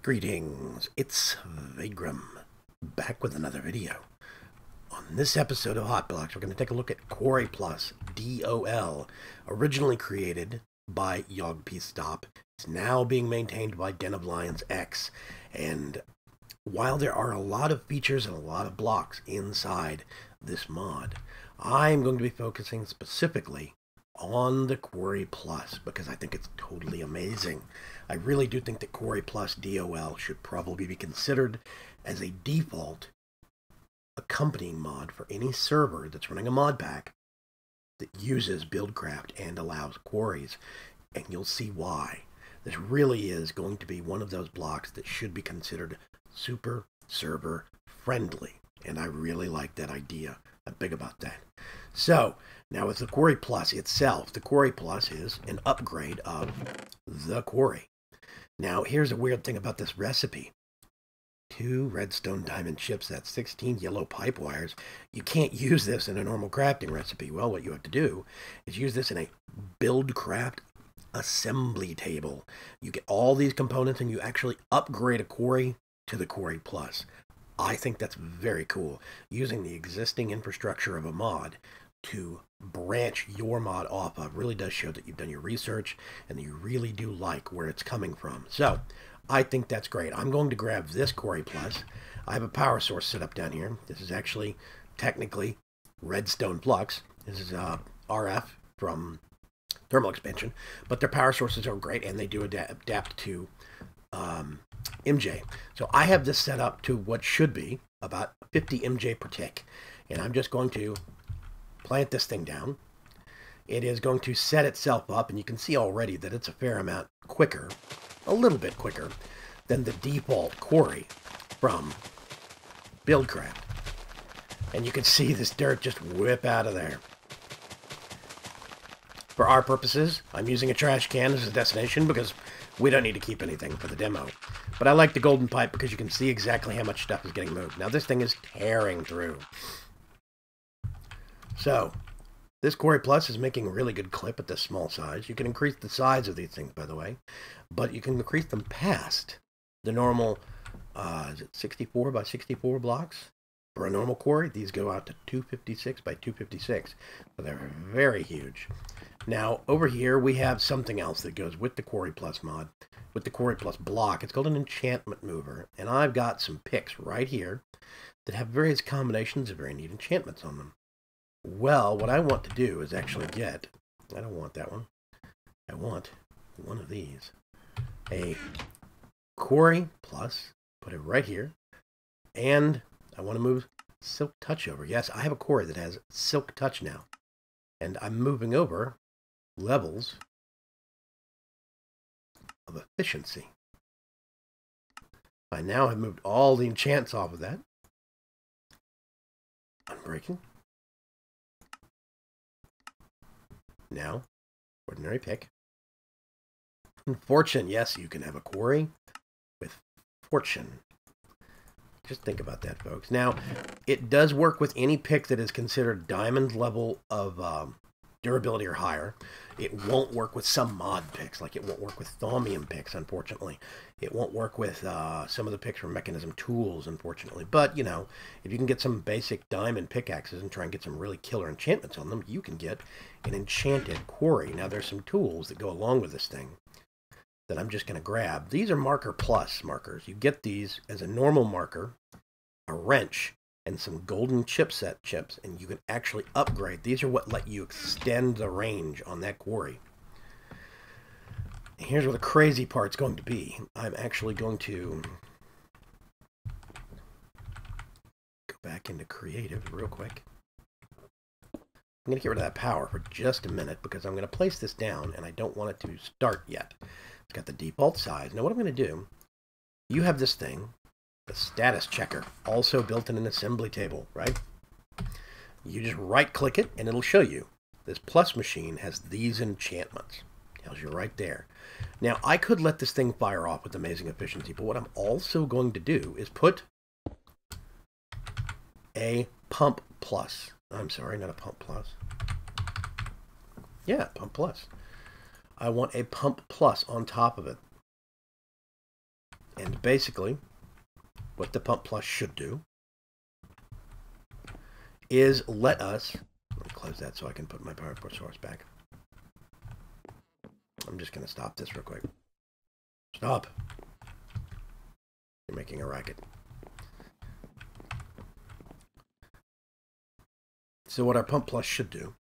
Greetings, it's Vaygrim, back with another video. On this episode of Hot Blocks, we're going to take a look at QuarryPlus-DOL, originally created by YogPstop. It's now being maintained by Denoflionsx, and while there are a lot of features and a lot of blocks inside this mod, I'm going to be focusing specifically on the Quarry Plus because I think it's totally amazing. I really do think that QuarryPlus-DOL should probably be considered as a default accompanying mod for any server that's running a mod pack that uses Buildcraft and allows quarries, and you'll see why. This really is going to be one of those blocks that should be considered super server friendly, and I really like that idea. I'm big about that. So, now with the Quarry Plus itself, the Quarry Plus is an upgrade of the Quarry. Now, here's a weird thing about this recipe. 2 redstone diamond chips, that's 16 yellow pipe wires. You can't use this in a normal crafting recipe. Well, what you have to do is use this in a Buildcraft assembly table. You get all these components and you actually upgrade a quarry to the Quarry Plus. I think that's very cool. Using the existing infrastructure of a mod to branch your mod off of really does show that you've done your research and that you really do like where it's coming from. So I think that's great. I'm going to grab this Quarry Plus. I have a power source set up down here. This is actually technically redstone flux. This is RF from thermal expansion, but their power sources are great and they do adapt to MJ. So I have this set up to what should be about 50 MJ per tick, and I'm just going to plant this thing down. It is going to set itself up, and you can see already that it's a fair amount quicker, a little bit quicker, than the default quarry from Buildcraft. And you can see this dirt just whip out of there. For our purposes, I'm using a trash can as a destination because we don't need to keep anything for the demo. But I like the golden pipe because you can see exactly how much stuff is getting moved. Now this thing is tearing through. So, this Quarry Plus is making a really good clip at this small size. You can increase the size of these things, by the way, but you can increase them past the normal, is it 64 by 64 blocks? For a normal quarry, these go out to 256 by 256, so they're very huge. Now, over here, we have something else that goes with the Quarry Plus mod, with the Quarry Plus block. It's called an enchantment mover, and I've got some picks right here that have various combinations of very neat enchantments on them. Well, what I want to do is actually get, I don't want that one, I want one of these, a Quarry Plus, put it right here, and I want to move Silk Touch over. Yes, I have a quarry that has Silk Touch now, and I'm moving over levels of efficiency. I now have moved all the enchants off of that. Unbreaking. Now, ordinary pick. And fortune, yes, you can have a quarry with fortune. Just think about that, folks. Now, it does work with any pick that is considered diamond level of durability or higher. It won't work with some mod picks, like it won't work with thaumium picks, unfortunately. It won't work with some of the picks from Mechanism Tools, unfortunately. But, you know, if you can get some basic diamond pickaxes and try and get some really killer enchantments on them, you can get an enchanted quarry. Now, there's some tools that go along with this thing that I'm just going to grab. These are Marker Plus markers. You get these as a normal marker, a wrench, and some golden chipset chips, and you can actually upgrade. These are what let you extend the range on that quarry. And here's where the crazy part's going to be. I'm actually going to go back into creative real quick. I'm going to get rid of that power for just a minute because I'm going to place this down and I don't want it to start yet. It's got the default size. Now what I'm going to do, you have this thing, the status checker, also built in an assembly table, right? You just right click it and it'll show you. This plus machine has these enchantments. Tells you right there. Now I could let this thing fire off with amazing efficiency, but what I'm also going to do is put a pump plus. I'm sorry, not a pump plus. Yeah, pump plus. I want a pump plus on top of it. And basically, what the Pump Plus should do is let us... Let me close that so I can put my PowerPoint source back. I'm just going to stop this real quick. Stop. You're making a racket. So what our Pump Plus should do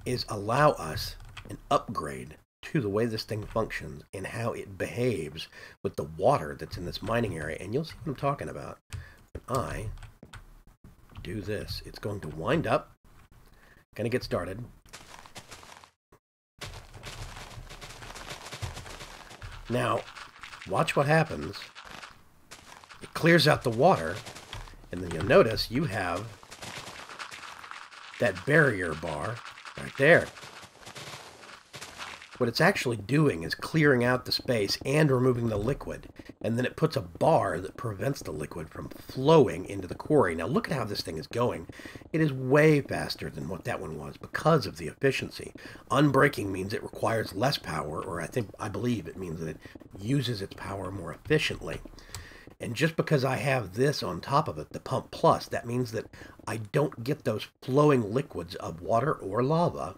is allow us an upgrade to the way this thing functions and how it behaves with the water that's in this mining area. And you'll see what I'm talking about. When I do this, it's going to wind up, going to get started. Now, watch what happens. It clears out the water, and then you'll notice you have that barrier bar right there. What it's actually doing is clearing out the space and removing the liquid, and then it puts a bar that prevents the liquid from flowing into the quarry. Now look at how this thing is going. It is way faster than what that one was because of the efficiency. Unbreaking means it requires less power, or I believe it means that it uses its power more efficiently. And just because I have this on top of it, the Pump Plus, that means that I don't get those flowing liquids of water or lava,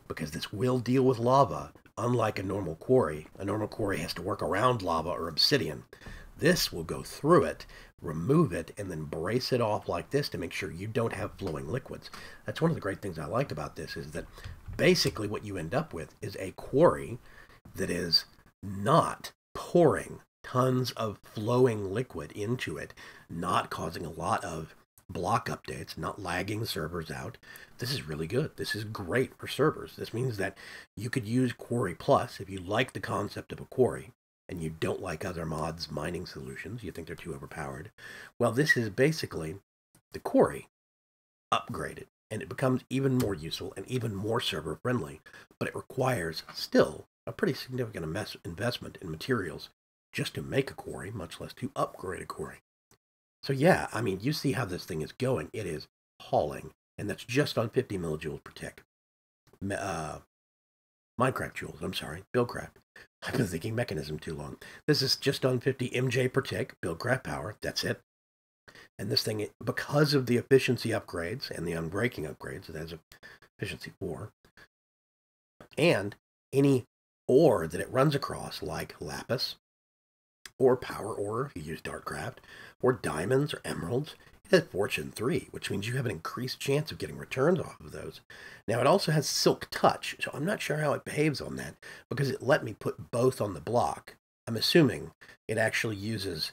because this will deal with lava, unlike a normal quarry. A normal quarry has to work around lava or obsidian. This will go through it, remove it, and then brace it off like this to make sure you don't have flowing liquids. That's one of the great things I liked about this, is that basically what you end up with is a quarry that is not pouring tons of flowing liquid into it, not causing a lot of block updates, not lagging servers out. This is really good. This is great for servers. This means that you could use Quarry Plus if you like the concept of a quarry and you don't like other mods mining solutions, you think they're too overpowered. Well, this is basically the quarry upgraded, and it becomes even more useful and even more server friendly, but it requires still a pretty significant investment in materials just to make a quarry, much less to upgrade a quarry. So yeah, I mean, you see how this thing is going. It is hauling, and that's just on 50 millijoules per tick. Minecraft joules, I'm sorry, Buildcraft. I've been thinking mechanism too long. This is just on 50 MJ per tick, Buildcraft power, that's it. And this thing, because of the efficiency upgrades and the unbreaking upgrades, it has a efficiency 4. And any ore that it runs across, like lapis, or power ore if you use Darkcraft, or diamonds or emeralds, it has fortune 3, which means you have an increased chance of getting returns off of those. Now it also has silk touch, so I'm not sure how it behaves on that, because it let me put both on the block. I'm assuming it actually uses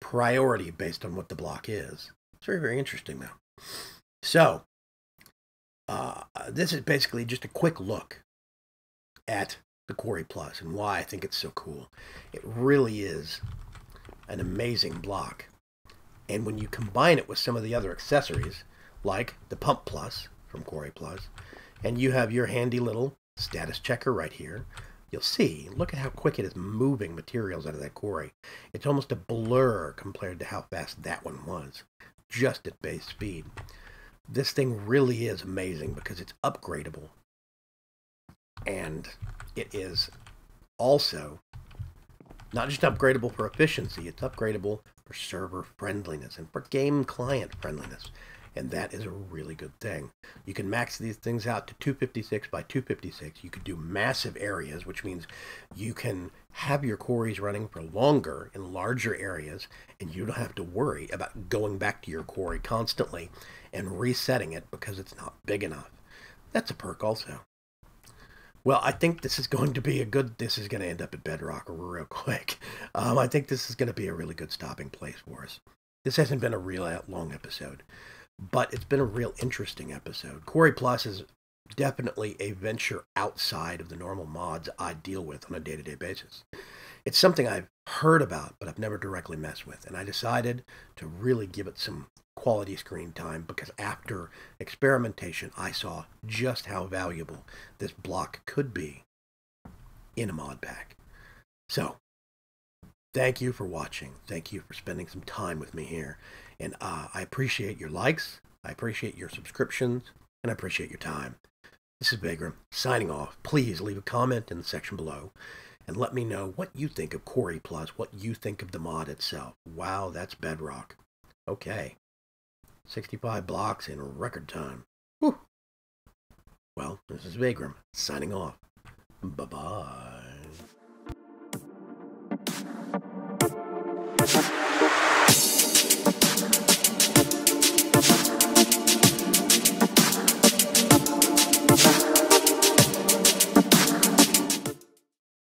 priority based on what the block is. It's very, very interesting though. So, this is basically just a quick look at the Quarry Plus and why I think it's so cool. It really is an amazing block. And when you combine it with some of the other accessories, like the Pump Plus from Quarry Plus, and you have your handy little status checker right here, you'll see, look at how quick it is moving materials out of that quarry. It's almost a blur compared to how fast that one was, just at base speed. This thing really is amazing because it's upgradable. And it is also not just upgradable for efficiency, it's upgradable for server friendliness and for game client friendliness. And that is a really good thing. You can max these things out to 256 by 256. You could do massive areas, which means you can have your quarries running for longer in larger areas, and you don't have to worry about going back to your quarry constantly and resetting it because it's not big enough. That's a perk also. Well, I think this is going to be this is going to end up at Bedrock real quick. I think this is going to be a really good stopping place for us. This hasn't been a real long episode, but it's been a real interesting episode. Quarry Plus is definitely a venture outside of the normal mods I deal with on a day-to-day basis. It's something I've heard about, but I've never directly messed with, and I decided to really give it some quality screen time because after experimentation, I saw just how valuable this block could be in a mod pack. So, thank you for watching. Thank you for spending some time with me here. And I appreciate your likes, I appreciate your subscriptions, and I appreciate your time. This is Vaygrim, signing off. Please leave a comment in the section below. and let me know what you think of Quarry Plus, what you think of the mod itself. Wow, that's bedrock. Okay. 65 blocks in record time. Whew. Well, this is Vaygrim, signing off. Bye-bye.